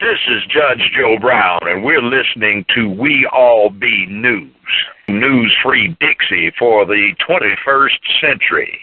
This is Judge Joe Brown, and we're listening to We All Be News. News-free Dixie for the 21st century.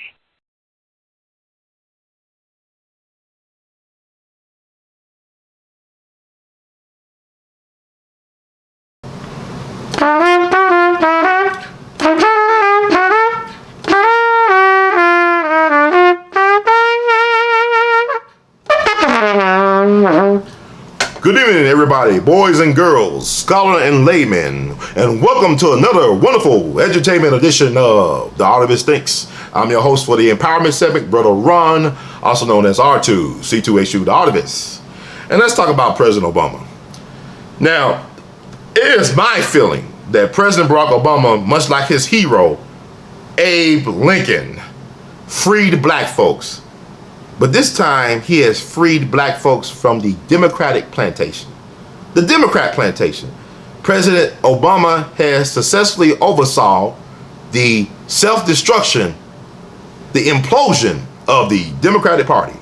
Good evening, everybody, boys and girls, scholar and laymen, and welcome to another wonderful entertainment edition of The Artivist Thinks. I'm your host for the empowerment segment, Brother Ron, also known as R2, C2H2, The Artivist. And let's talk about President Obama. Now, it is my feeling that President Barack Obama, much like his hero, Abe Lincoln, freed black folks. But this time, he has freed black folks from the Democratic plantation. The Democrat plantation. President Obama has successfully oversaw the self-destruction, the implosion of the Democratic Party.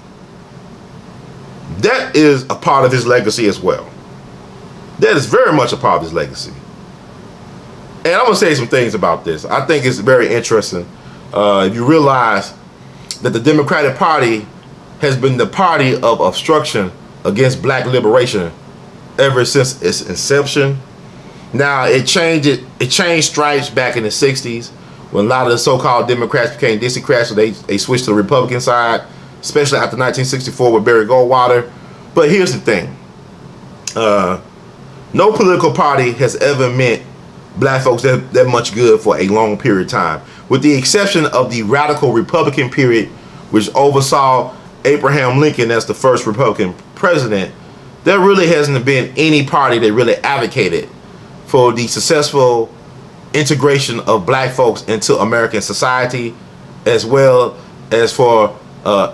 That is a part of his legacy as well. That is very much a part of his legacy. And I'm going to say some things about this. I think it's very interesting. If you realize that the Democratic Party has been the party of obstruction against black liberation ever since its inception. Now it changed stripes back in the 60s when a lot of the so-called Democrats became Dixiecrats, so they switched to the Republican side, especially after 1964 with Barry Goldwater. But here's the thing. No political party has ever meant black folks that much good for a long period of time, with the exception of the radical Republican period, which oversaw Abraham Lincoln as the first Republican president. There really hasn't been any party that really advocated for the successful integration of black folks into American society, as well as for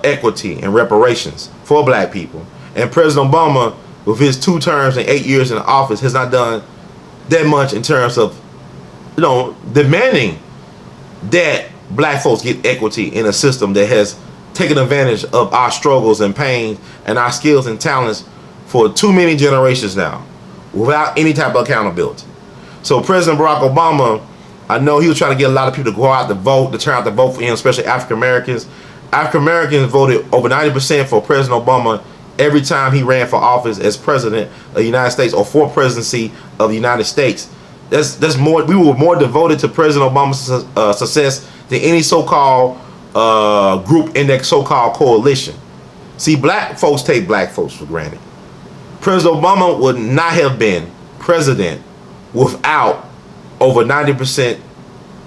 equity and reparations for black people. And President Obama, with his 2 terms and 8 years in office, has not done that much in terms of, demanding that black folks get equity in a system that has taking advantage of our struggles and pain and our skills and talents for too many generations now, without any type of accountability. So President Barack Obama, I know he was trying to get a lot of people to go out to vote, to turn out to vote for him, especially African Americans. African Americans voted over 90% for President Obama every time he ran for office as president of the United States or for presidency of the United States. That's more. We were more devoted to President Obama's success than any so-called group in that so-called coalition. See, black folks take black folks for granted. President Obama would not have been president without over 90%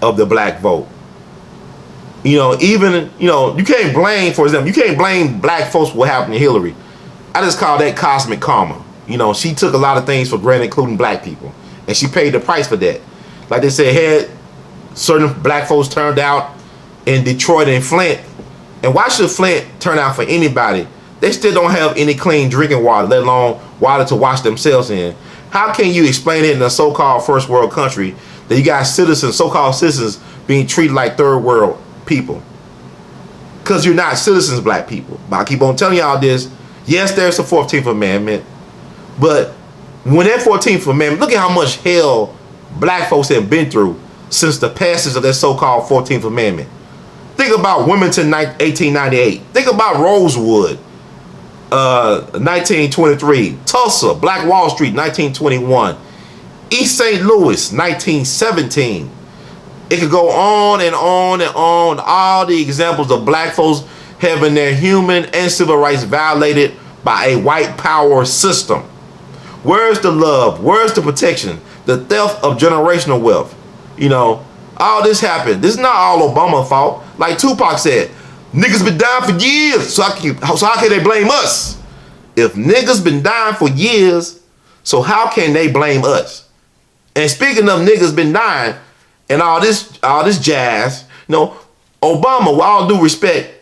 of the black vote. You can't blame, for example, you can't blame black folks for what happened to Hillary. I just call that cosmic karma. She took a lot of things for granted, including black people, and she paid the price for that. Like they said, had certain black folks turned out in Detroit and Flint, and why should Flint turn out for anybody? They still don't have any clean drinking water, let alone water to wash themselves in. How can you explain it in a so-called first world country that you got citizens, so-called citizens, being treated like third world people? Because you're not citizens, black people. But I keep on telling y'all this. Yes, there's a 14th Amendment, but when that 14th Amendment, look at how much hell black folks have been through since the passage of that so-called 14th Amendment. Think about Wilmington, 1898. Think about Rosewood, 1923. Tulsa, Black Wall Street, 1921. East St. Louis, 1917. It could go on and on and on. All the examples of black folks having their human and civil rights violated by a white power system. Where's the love? Where's the protection? The theft of generational wealth. All this happened. This is not all Obama's fault. Like Tupac said, niggas been dying for years, so how can they blame us? If niggas been dying for years, so how can they blame us? And speaking of niggas been dying and all this jazz, Obama, with all due respect,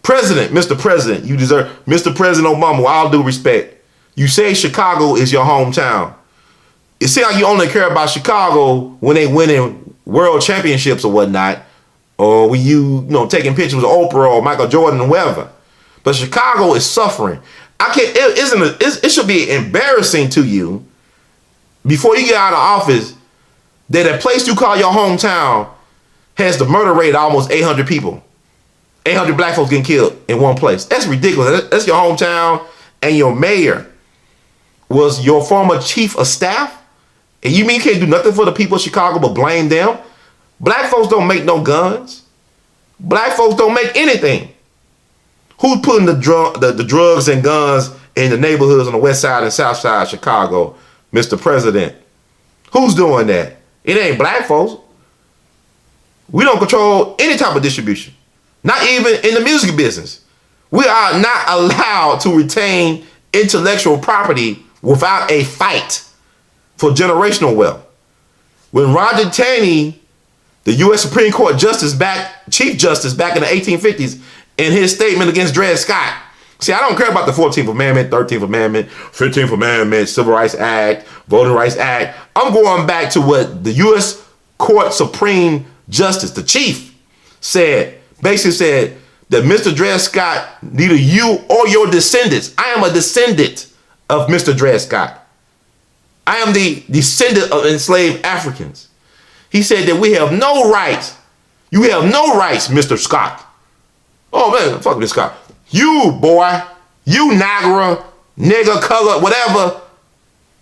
Mr. President, you deserve, Mr. President Obama, with all due respect, you say Chicago is your hometown. It seems like you only care about Chicago when they winning world championships or whatnot, or when you taking pictures with Oprah or Michael Jordan or whoever. But Chicago is suffering. I can't. It should be embarrassing to you before you get out of office that a place you call your hometown has the murder rate of almost 800 people. 800 black folks getting killed in one place. That's ridiculous. That's your hometown, and your mayor was your former chief of staff. And you mean you can't do nothing for the people of Chicago but blame them? Black folks don't make no guns. Black folks don't make anything. Who's putting the drugs and guns in the neighborhoods on the west side and south side of Chicago, Mr. President? Who's doing that? It ain't black folks. We don't control any type of distribution. Not even in the music business. We are not allowed to retain intellectual property without a fight for generational wealth. When Roger Taney, the U.S. Supreme Court Chief Justice back in the 1850s, in his statement against Dred Scott. See, I don't care about the 14th Amendment, 13th Amendment, 15th Amendment, Civil Rights Act, Voting Rights Act. I'm going back to what the U.S. Court Supreme Justice, the chief, said, basically said that Mr. Dred Scott, neither you or your descendants, I am a descendant of Mr. Dred Scott. I am the descendant of enslaved Africans. He said that we have no rights. You have no rights, Mr. Scott. Oh man, fuck Mr. Scott. You, boy, you Niagara, nigger, color, whatever,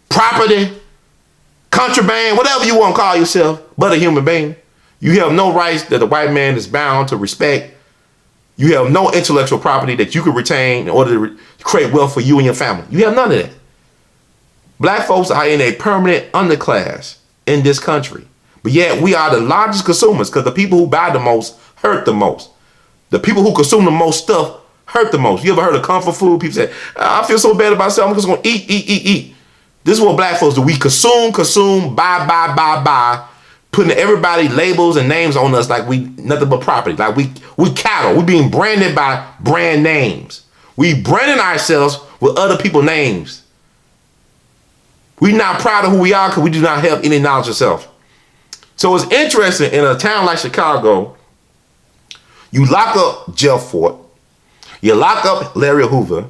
property, contraband, whatever you want to call yourself, but a human being. You have no rights that the white man is bound to respect. You have no intellectual property that you could retain in order to create wealth for you and your family. You have none of that. Black folks are in a permanent underclass in this country. But yet we are the largest consumers because the people who buy the most hurt the most. The people who consume the most stuff hurt the most. You ever heard of comfort food? People say, I feel so bad about myself. I'm just going to eat. This is what black folks do. We consume, buy, putting everybody labels and names on us like we nothing but property. Like we cattle. We're being branded by brand names. We branding ourselves with other people's names. We're not proud of who we are because we do not have any knowledge of self. So it's interesting in a town like Chicago, you lock up Jeff Fort, you lock up Larry Hoover,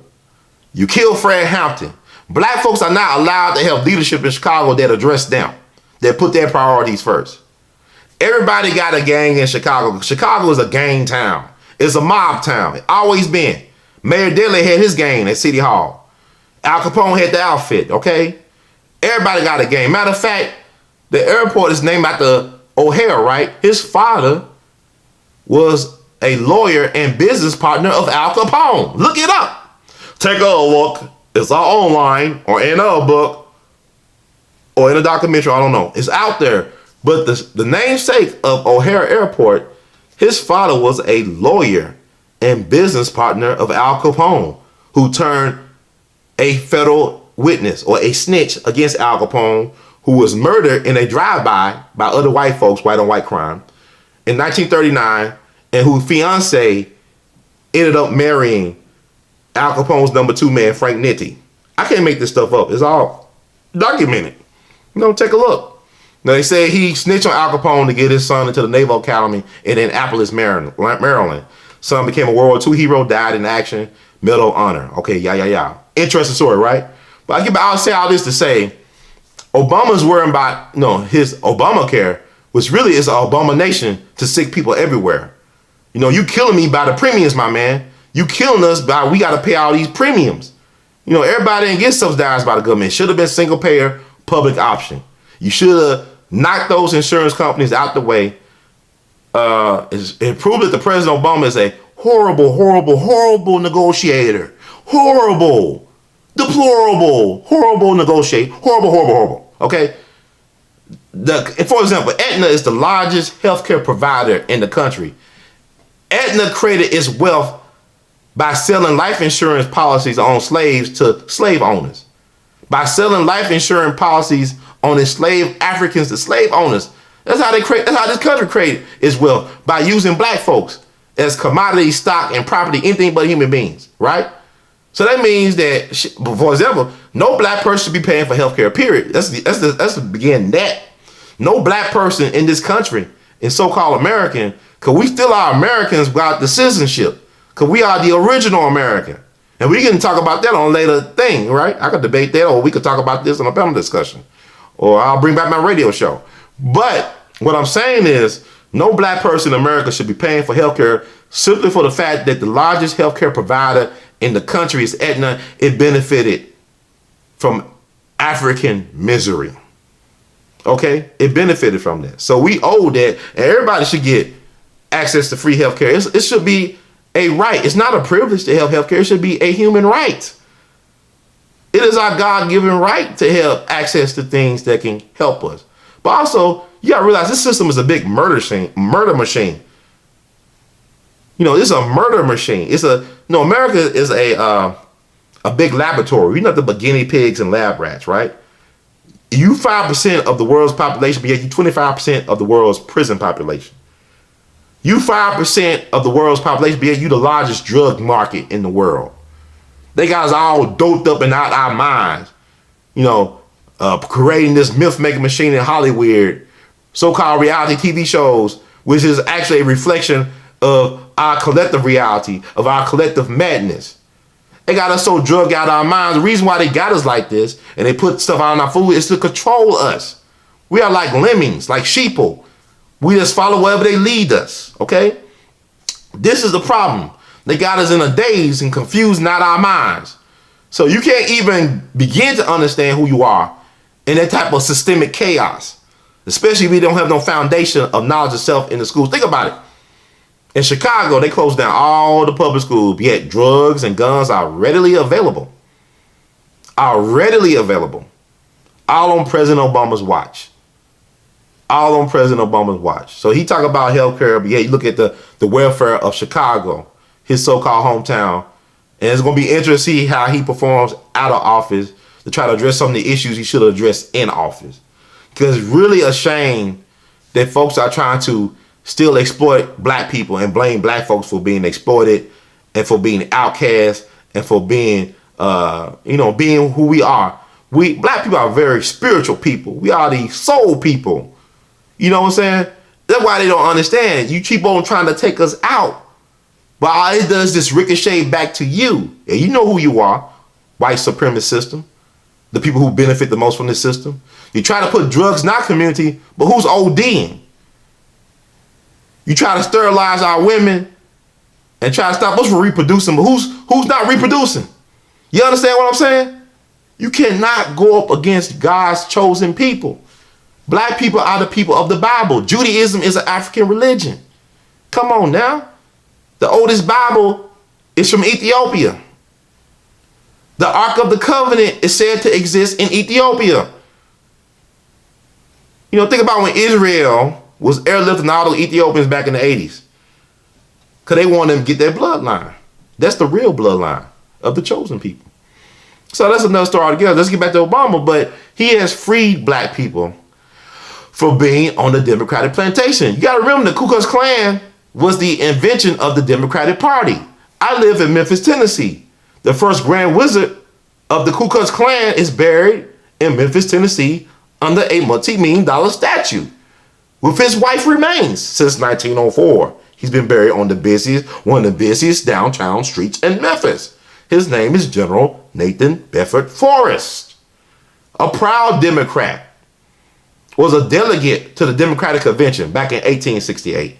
you kill Fred Hampton. Black folks are not allowed to have leadership in Chicago that address them, that put their priorities first. Everybody got a gang in Chicago. Chicago is a gang town. It's a mob town. It always been. Mayor Daley had his gang at City Hall. Al Capone had the outfit, okay? Everybody got a gang. Matter of fact, the airport is named after O'Hare, right? His father was a lawyer and business partner of Al Capone. Look it up. Take a look. It's all online or in a book or in a documentary. I don't know. It's out there. But the namesake of O'Hare Airport, his father was a lawyer and business partner of Al Capone, who turned a federal witness or a snitch against Al Capone, who was murdered in a drive-by by other white folks, white on white crime, in 1939, and whose fiance ended up marrying Al Capone's number 2 man, Frank Nitti. I can't make this stuff up. It's all documented. Take a look. Now, they say he snitched on Al Capone to get his son into the Naval Academy in Annapolis, Maryland. Son became a World War II hero, died in action, Medal of Honor. Okay, yeah. Interesting story, right? But I'll say all this to say, Obama's worrying about, his Obamacare, which really is an abomination to sick people everywhere. You killing me by the premiums, my man. You killing us by we got to pay all these premiums. Everybody didn't get subsidized by the government. Should have been single payer, public option. You should have knocked those insurance companies out the way. It proved that the President Obama is a horrible negotiator. Horrible, deplorable, horrible negotiator. Horrible. Okay. For example, Aetna is the largest healthcare provider in the country. Aetna created its wealth by selling life insurance policies on slaves to slave owners. By selling life insurance policies on enslaved Africans to slave owners. That's how this country created its wealth, by using black folks as commodity, stock, and property, anything but human beings, right? So that means that, for example, no black person should be paying for healthcare, period. That's the beginning that. No black person in this country, in so-called American, because we still are Americans without the citizenship, because we are the original American. And we can talk about that on a later thing, right? I could debate that, or we could talk about this in a panel discussion. Or I'll bring back my radio show. But what I'm saying is, no black person in America should be paying for healthcare simply for the fact that the largest healthcare provider in the country is Aetna. It benefited from African misery. Okay? It benefited from that. So we owe that, and everybody should get access to free healthcare. It should be a right. It's not a privilege to have healthcare. It should be a human right. It is our God-given right to have access to things that can help us. But also, you gotta realize this system is a big murder machine. You know, it's a murder machine. America is a big laboratory. We're nothing but guinea pigs and lab rats, right? You 5% of the world's population, but yet you 25% of the world's prison population. You 5% of the world's population, but yet you the largest drug market in the world. They got us all doped up and out our minds, you know, creating this myth-making machine in Hollywood, so-called reality TV shows, which is actually a reflection of our collective reality, of our collective madness. They got us so drugged out of our minds. The reason why they got us like this and they put stuff on our food is to control us. We are like lemmings, like sheeple. We just follow wherever they lead us, okay? This is the problem. They got us in a daze and confused, not our minds. So you can't even begin to understand who you are in that type of systemic chaos, especially if you don't have no foundation of knowledge of self in the schools. Think about it. In Chicago, they closed down all the public schools, yet drugs and guns are readily available. All on President Obama's watch. So he talk about healthcare, but yeah, you look at the welfare of Chicago, his so-called hometown, and it's going to be interesting to see how he performs out of office to try to address some of the issues he should have addressed in office. Because it's really a shame that folks are trying to still exploit black people and blame black folks for being exploited and for being outcast and for being, being who we are. Black people are very spiritual people. We are the soul people. You know what I'm saying? That's why they don't understand. You keep on trying to take us out. But all it does is just ricochet back to you. And you know who you are. White supremacist system. The people who benefit the most from this system. You try to put drugs in our community, but who's ODing? You try to sterilize our women and try to stop us from reproducing, but who's not reproducing? You understand what I'm saying? You cannot go up against God's chosen people. Black people are the people of the Bible. Judaism is an African religion. Come on now. The oldest Bible is from Ethiopia. The Ark of the Covenant is said to exist in Ethiopia. You know, think about when Israel was airlifting all the Ethiopians back in the 80s. Because they wanted them to get their bloodline. That's the real bloodline of the chosen people. So that's another story altogether. Let's get back to Obama. But he has freed black people for being on the Democratic plantation. You got to remember the Ku Klux Klan was the invention of the Democratic Party. I live in Memphis, Tennessee. The first Grand Wizard of the Ku Klux Klan is buried in Memphis, Tennessee under a multi-million-dollar statue with his wife remains since 1904. He's been buried on one of the busiest downtown streets in Memphis. His name is General Nathan Bedford Forrest. A proud Democrat, was a delegate to the Democratic Convention back in 1868.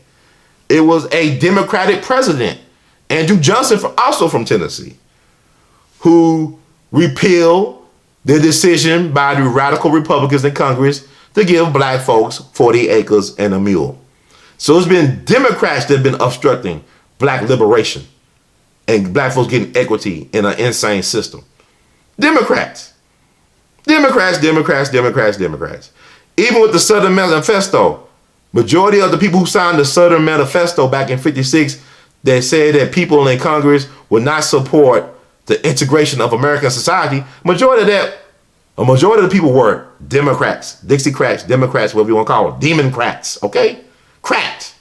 It was a Democratic president, Andrew Johnson, also from Tennessee, who repealed the decision by the radical Republicans in Congress to give black folks 40 acres and a mule. So it's been Democrats that have been obstructing black liberation and black folks getting equity in an insane system. Democrats. Democrats. Even with the Southern Manifesto, majority of the people who signed the Southern Manifesto back in '56, they said that people in Congress would not support the integration of American society. A majority of the people were Democrats, Dixiecrats, Democrats, whatever you want to call them, Democrats, okay? Crats.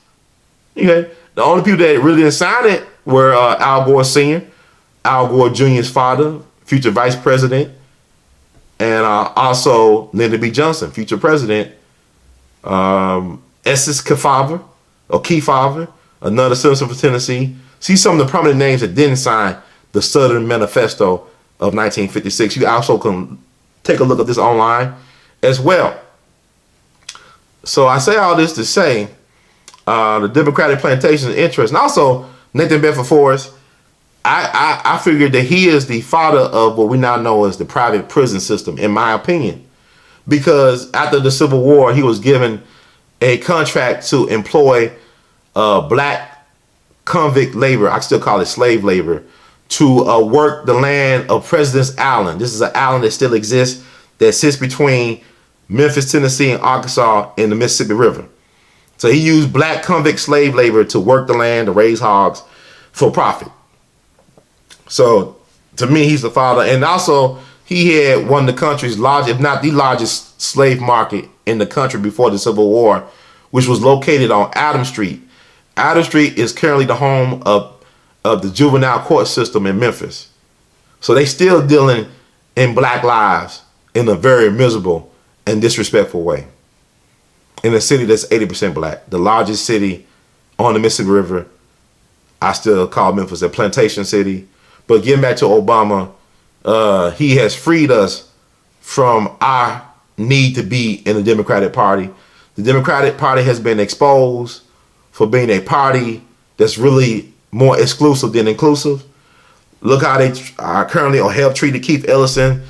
Okay? The only people that really didn't sign it were Al Gore Sr., Al Gore Jr.'s father, future vice president, and also Lyndon B. Johnson, future president, Essex Kefauver, another citizen from Tennessee. See some of the prominent names that didn't sign the Southern Manifesto of 1956. You also can take a look at this online as well. So I say all this to say the Democratic plantation is interesting. Also, Nathan Bedford Forrest, I figured that he is the father of what we now know as the private prison system, in my opinion. Because after the Civil War, he was given a contract to employ black convict labor, I still call it slave labor, to work the land of President's Island. This is an island that still exists that sits between Memphis, Tennessee, and Arkansas in the Mississippi River. So he used black convict slave labor to work the land, to raise hogs for profit. So to me, he's the father. And also, he had one of the country's largest, if not the largest, slave market in the country before the Civil War, which was located on Adam Street. Adam Street is currently the home of the juvenile court system in Memphis. So they still dealing in black lives in a very miserable and disrespectful way. In a city that's 80% black, the largest city on the Mississippi River, I still call Memphis a plantation city. But getting back to Obama, he has freed us from our need to be in the Democratic Party. The Democratic Party has been exposed for being a party that's really more exclusive than inclusive. Look how they are currently or have treated Keith Ellison,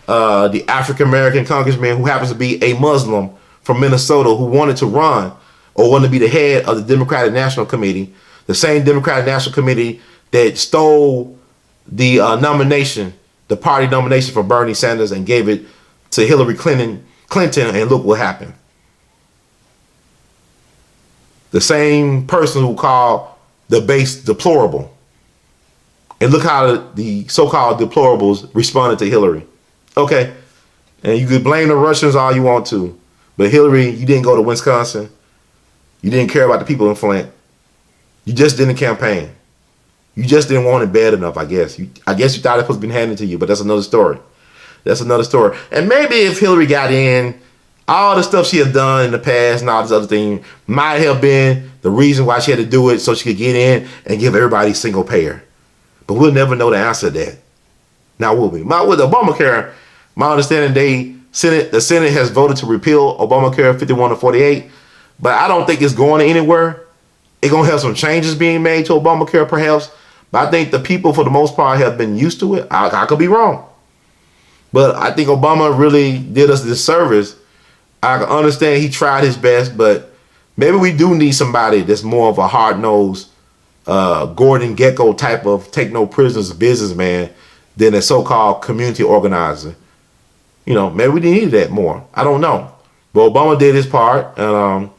the African-American congressman who happens to be a Muslim from Minnesota who wanted to run or wanted to be the head of the Democratic National Committee, the same Democratic National Committee that stole the nomination, the party nomination for Bernie Sanders and gave it to Hillary Clinton, and look what happened. The same person who called the base deplorable. And look how the so-called deplorables responded to Hillary. Okay, and you could blame the Russians all you want to, but Hillary, you didn't go to Wisconsin. You didn't care about the people in Flint. You just didn't campaign. You just didn't want it bad enough, I guess. I guess you thought it was been handed to you, but that's another story. That's another story. And maybe if Hillary got in, all the stuff she had done in the past and all this other thing might have been the reason why she had to do it, so she could get in and give everybody single payer. But we'll never know the answer to that. Now will we? With Obamacare, my understanding, the Senate has voted to repeal Obamacare 51-48, but I don't think it's going anywhere. It's gonna have some changes being made to Obamacare, perhaps. But I think the people, for the most part, have been used to it. I could be wrong, but I think Obama really did us this service. I can understand he tried his best, but maybe we do need somebody that's more of a hard-nosed Gordon Gekko type of take no prisoners businessman than a so-called community organizer. You know, maybe we need that more. I don't know. But Obama did his part. And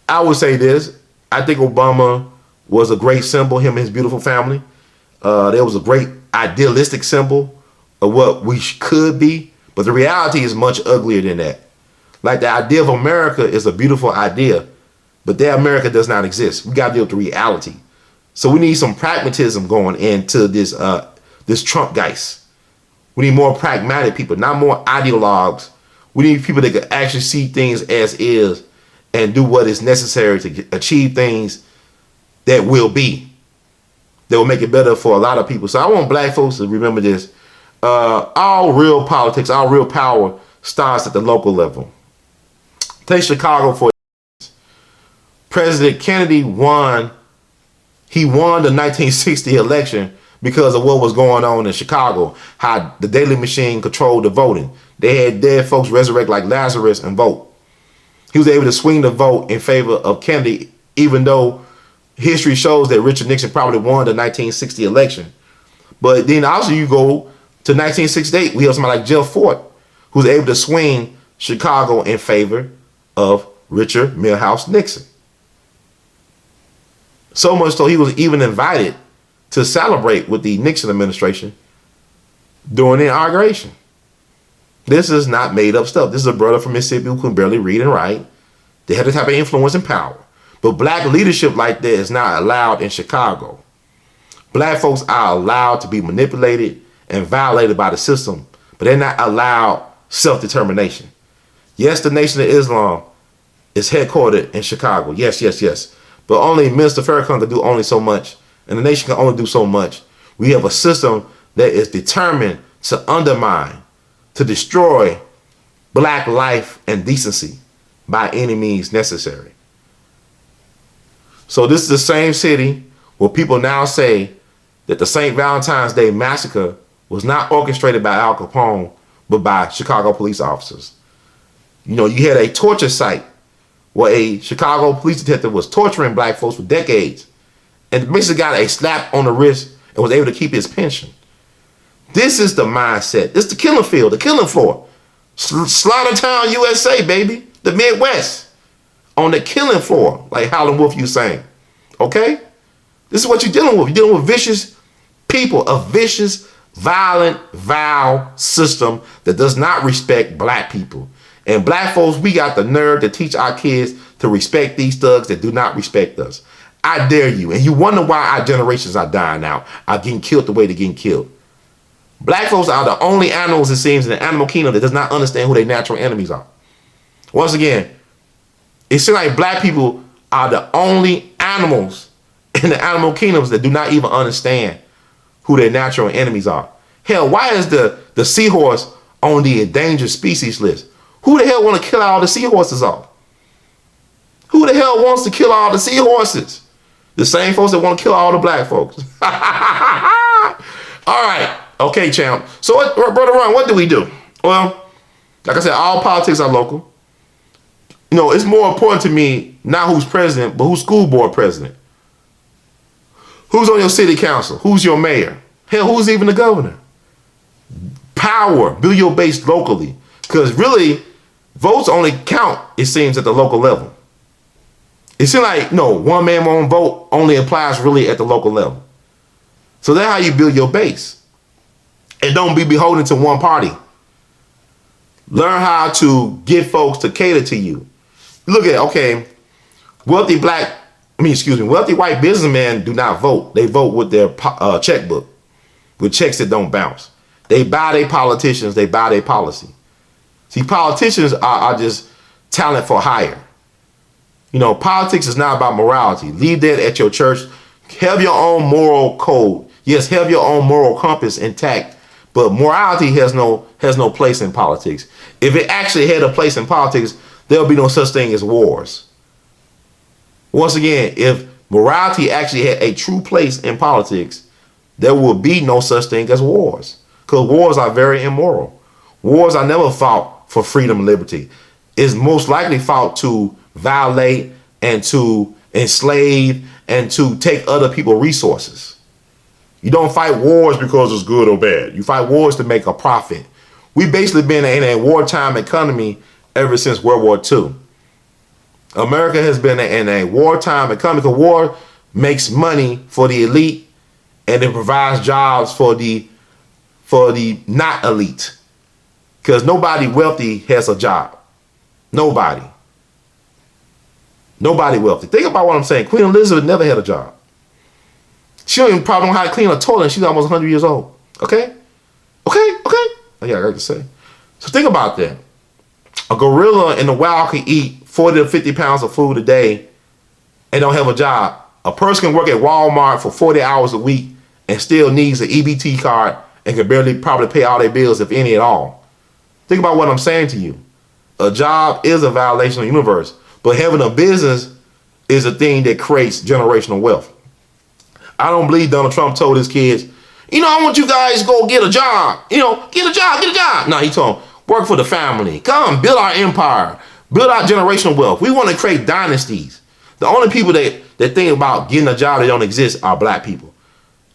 I would say this. I think Obama was a great symbol, him and his beautiful family. There was a great idealistic symbol of what we could be. But the reality is much uglier than that. Like the idea of America is a beautiful idea, but that America does not exist. We got to deal with the reality. So we need some pragmatism going into this Trump geist. We need more pragmatic people, not more ideologues. We need people that can actually see things as is and do what is necessary to achieve things that will make it better for a lot of people. So I want black folks to remember this. All real politics, all real power starts at the local level. Take Chicago for President Kennedy won. He won the 1960 election because of what was going on in Chicago, how the Daily Machine controlled the voting. They had dead folks resurrect like Lazarus and vote. He was able to swing the vote in favor of Kennedy, even though history shows that Richard Nixon probably won the 1960 election. But then also you go to 1968, we have somebody like Jeff Fort, who's able to swing Chicago in favor of Richard Milhouse Nixon. So much so he was even invited to celebrate with the Nixon administration during the inauguration. This is not made up stuff. This is a brother from Mississippi who can barely read and write. They had the type of influence and power. But black leadership like that is not allowed in Chicago. Black folks are allowed to be manipulated and violated by the system, but they're not allowed self-determination. Yes, the Nation of Islam is headquartered in Chicago. Yes, yes, yes. But only Minister Farrakhan can do only so much, and the nation can only do so much We have a system that is determined to undermine, to destroy black life and decency by any means necessary. So this is the same city where people now say that the St. Valentine's Day massacre was not orchestrated by Al Capone, but by Chicago police officers. You know, you had a torture site where a Chicago police detective was torturing black folks for decades and basically got a slap on the wrist and was able to keep his pension. This is the mindset. This is the killing field, the killing floor. Slaughtertown, USA, baby. The Midwest. On the killing floor, like Howlin' Wolf you saying. Okay? This is what you're dealing with. You're dealing with vicious people, a vicious, violent, vile system that does not respect black people. And black folks, we got the nerve to teach our kids to respect these thugs that do not respect us. I dare you. And you wonder why our generations are dying out, are getting killed the way they're getting killed. Black folks are the only animals, it seems, in the animal kingdom that does not understand who their natural enemies are. Once again, it seems like black people are the only animals in the animal kingdoms that do not even understand who their natural enemies are. Hell, why is the seahorse on the endangered species list? Who the hell want to kill all the seahorses off? Who the hell wants to kill all the seahorses? The same folks that want to kill all the black folks. All right. Okay, champ. So, Brother Ron, what do we do? Well, like I said, all politics are local. You know, it's more important to me not who's president, but who's school board president. Who's on your city council? Who's your mayor? Hell, who's even the governor? Power. Build your base locally. Because really, votes only count, it seems, at the local level. It seems like, no, one man, one vote only applies really at the local level. So that's how you build your base. And don't be beholden to one party. Learn how to get folks to cater to you. Look at, okay, wealthy white businessmen do not vote. They vote with their checkbook, with checks that don't bounce. They buy their politicians, they buy their policy. See, politicians are just talent for hire. You know, politics is not about morality. Leave that at your church. Have your own moral code. Yes, have your own moral compass intact, but morality has no place in politics. If it actually had a place in politics, there'll be no such thing as wars. Once again, if morality actually had a true place in politics, there will be no such thing as wars. Because wars are very immoral. Wars are never fought for freedom and liberty. It's most likely fought to violate and to enslave and to take other people's resources. You don't fight wars because it's good or bad. You fight wars to make a profit. We've basically been in a wartime economy ever since World War II. America has been in a wartime economy because war makes money for the elite and it provides jobs for the not elite. Because nobody wealthy has a job. Nobody. Nobody wealthy. Think about what I'm saying. Queen Elizabeth never had a job. She don't even probably know how to clean a toilet and she's almost 100 years old. Okay? Okay? Yeah, I got to say. So think about that. A gorilla in the wild can eat 40 to 50 pounds of food a day and don't have a job. A person can work at Walmart for 40 hours a week and still needs an EBT card and can barely probably pay all their bills, if any at all. Think about what I'm saying to you. A job is a violation of the universe, but having a business is a thing that creates generational wealth. I don't believe Donald Trump told his kids, you know, I want you guys to go get a job. You know, get a job. No, he told them, work for the family. Come, build our empire. Build our generational wealth. We want to create dynasties. The only people that think about getting a job that don't exist are black people.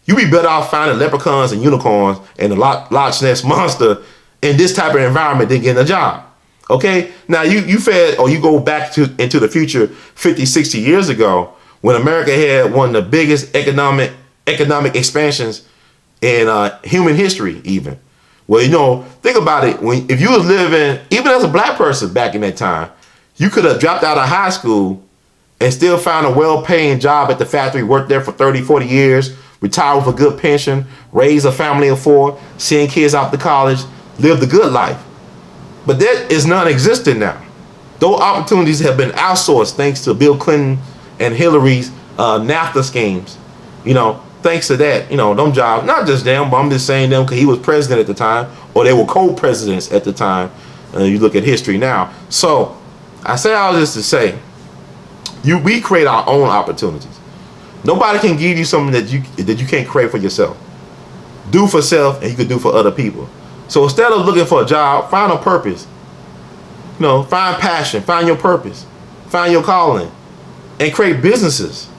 You be better off finding leprechauns and unicorns and the Loch Ness monster in this type of environment than getting a job. Okay? Now, you fed, or you go back into the future 50, 60 years ago when America had one of the biggest economic expansions in human history even. Well, you know, think about it. If you was living, even as a black person back in that time, you could have dropped out of high school and still found a well-paying job at the factory, worked there for 30, 40 years, retire with a good pension, raise a family of 4, send kids out to college, live the good life. But that is non-existent now. Those opportunities have been outsourced thanks to Bill Clinton and Hillary's NAFTA schemes. You know, thanks to that, them jobs, not just them, but I'm just saying them because he was president at the time, or they were co-presidents at the time. You look at history now. So I say all this to say, we create our own opportunities. Nobody can give you something that you can't create for yourself. Do for self, and you can do for other people. So instead of looking for a job, find a purpose. Find passion, find your purpose, find your calling, and create businesses.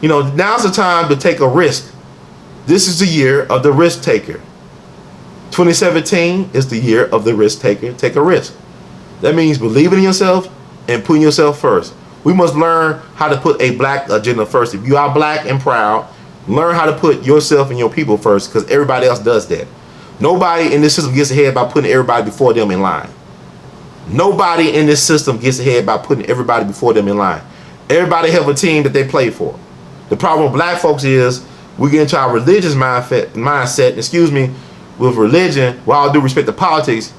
Now's the time to take a risk. This is the year of the risk taker. 2017 is the year of the risk taker. Take a risk. That means believing in yourself and putting yourself first. We must learn how to put a black agenda first. If you are black and proud, learn how to put yourself and your people first, because everybody else does that. Nobody in this system gets ahead by putting everybody before them in line. Nobody in this system gets ahead by putting everybody before them in line. Everybody have a team that they play for. The problem with black folks is we get into our religious mindset, with religion, with all due respect to politics.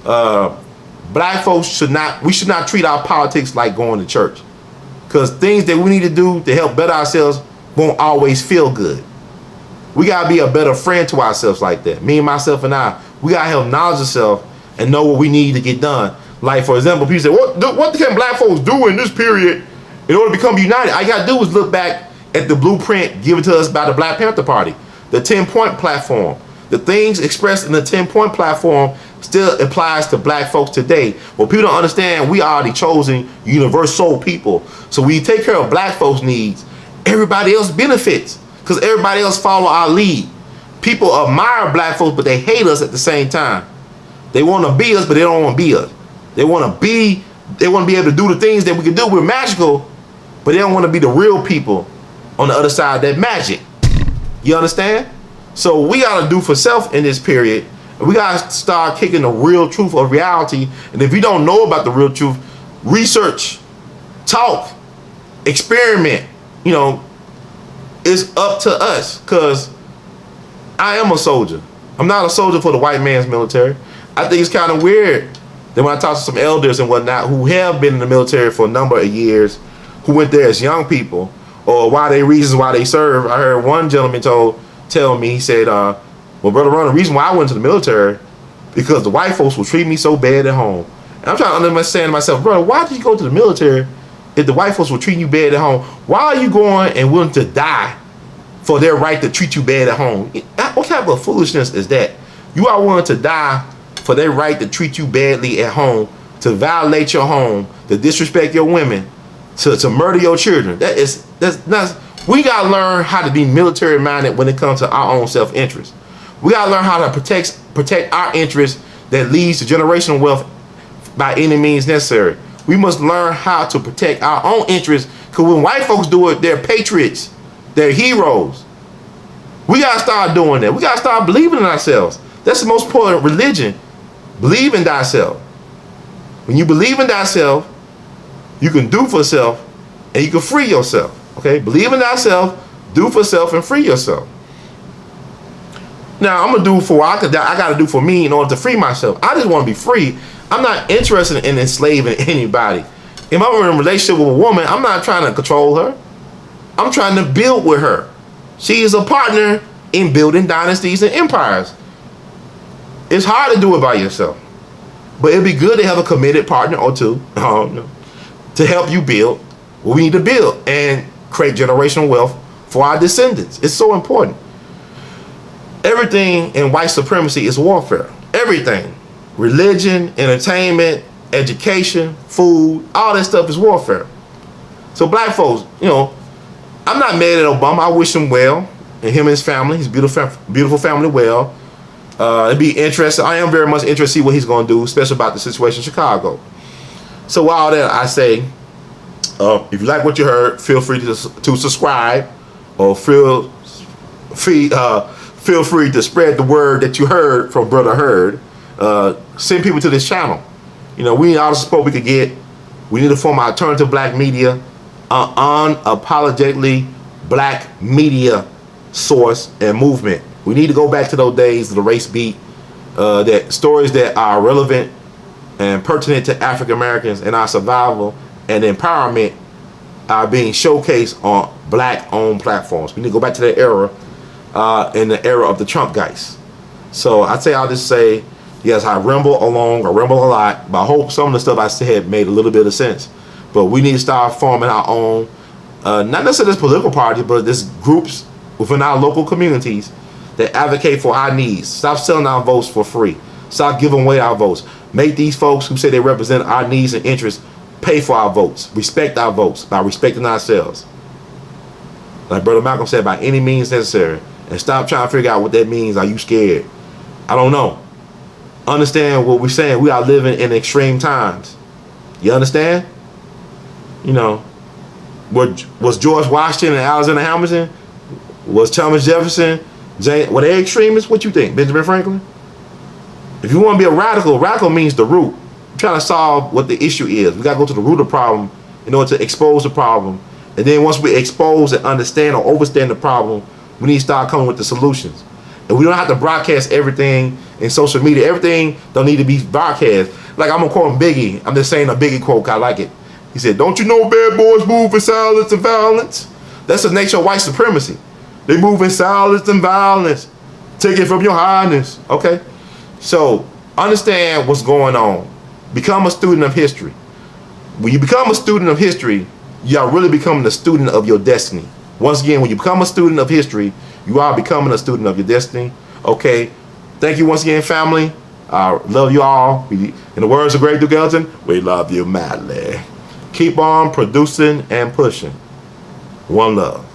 Black folks should not treat our politics like going to church, because things that we need to do to help better ourselves won't always feel good. We gotta be a better friend to ourselves like that. Me and myself and we gotta have knowledge of self and know what we need to get done. Like, for example, people say, what can black folks do in this period in order to become united? All you gotta do is look back at the blueprint given to us by the Black Panther Party, the 10-point platform. The things expressed in the 10-point platform still applies to black folks today. Well, people don't understand we are the chosen universal people. So when you take care of black folks' needs, everybody else benefits, because everybody else follow our lead. People admire black folks, but they hate us at the same time. They want to be us, but they don't want to be us. They want to be able to do the things that we can do. We're magical, but they don't want to be the real people on the other side of that magic. You understand? So we got to do for self in this period. We got to start kicking the real truth of reality. And if you don't know about the real truth, research, talk, experiment. It's up to us, because I am a soldier. I'm not a soldier for the white man's military. I think it's kind of weird that when I talk to some elders and whatnot who have been in the military for a number of years, who went there as young people, or reasons why they serve. I heard one gentleman tell me, he said, well, Brother Ron, the reason why I went to the military, because the white folks will treat me so bad at home. And I'm trying to understand to myself, brother, why did you go to the military if the white folks were treating you bad at home? Why are you going and willing to die for their right to treat you bad at home? What type of foolishness is that? You are willing to die for their right to treat you badly at home, to violate your home, to disrespect your women, to murder your children. That's not. We gotta learn how to be military minded when it comes to our own self-interest. We gotta learn how to protect our interests that leads to generational wealth by any means necessary. We must learn how to protect our own interests, because when white folks do it, they're patriots, they're heroes. We gotta start doing that. We gotta start believing in ourselves. That's the most important religion. Believe in thyself. When you believe in thyself, you can do for self and you can free yourself. Okay? Believe in thyself, do for self, and free yourself. Now, I'm going to do for what I got to do for me in order to free myself. I just want to be free. I'm not interested in enslaving anybody. If I'm in a relationship with a woman, I'm not trying to control her. I'm trying to build with her. She is a partner in building dynasties and empires. It's hard to do it by yourself, but it'd be good to have a committed partner or two to help you build what we need to build and create generational wealth for our descendants. It's so important. Everything in white supremacy is warfare. Everything. Religion, entertainment, education, food, all that stuff is warfare. So black folks, I'm not mad at Obama. I wish him well, and him and his family, his beautiful family, well. It'd be interesting. I am very much interested to see what he's going to do, especially about the situation in Chicago. So with all that, I say, if you like what you heard, feel free to subscribe, or feel free to spread the word that you heard from Brother Heard. Send people to this channel. We need all the support we could get. We need to form an alternative black media, unapologetically black media source and movement. We need to go back to those days of the race beat, that stories that are relevant and pertinent to African Americans and our survival and empowerment are being showcased on black-owned platforms. We need to go back to that era, in the era of the Trump guys. So I'll just say, yes, I ramble a lot, but I hope some of the stuff I said made a little bit of sense. But we need to start forming our own, not necessarily this political party, but this groups within our local communities that advocate for our needs. Stop selling our votes for free. Stop giving away our votes. Make these folks who say they represent our needs and interests pay for our votes. Respect our votes by respecting ourselves. Like Brother Malcolm said, by any means necessary. And stop trying to figure out what that means. Are you scared? I don't know. Understand what we're saying. We are living in extreme times. You understand? You know, was George Washington and Alexander Hamilton? Was Thomas Jefferson? Were they extremists? What you think, Benjamin Franklin? If you want to be a radical, radical means the root. I'm trying to solve what the issue is. We got to go to the root of the problem in order to expose the problem. And then once we expose and understand or understand the problem, we need to start coming with the solutions. And we don't have to broadcast everything in social media. Everything don't need to be broadcast. Like, I'm going to quote Biggie. I'm just saying a Biggie quote, I like it. He said, "Don't you know bad boys move in silence and violence?" That's the nature of white supremacy. They move in silence and violence. Take it from your highness. Okay? So, understand what's going on. Become a student of history. When you become a student of history, you are really becoming a student of your destiny. Once again, when you become a student of history, you are becoming a student of your destiny. Okay? Thank you once again, family. I love you all. In the words of Great Duke Ellington, we love you madly. Keep on producing and pushing. One love.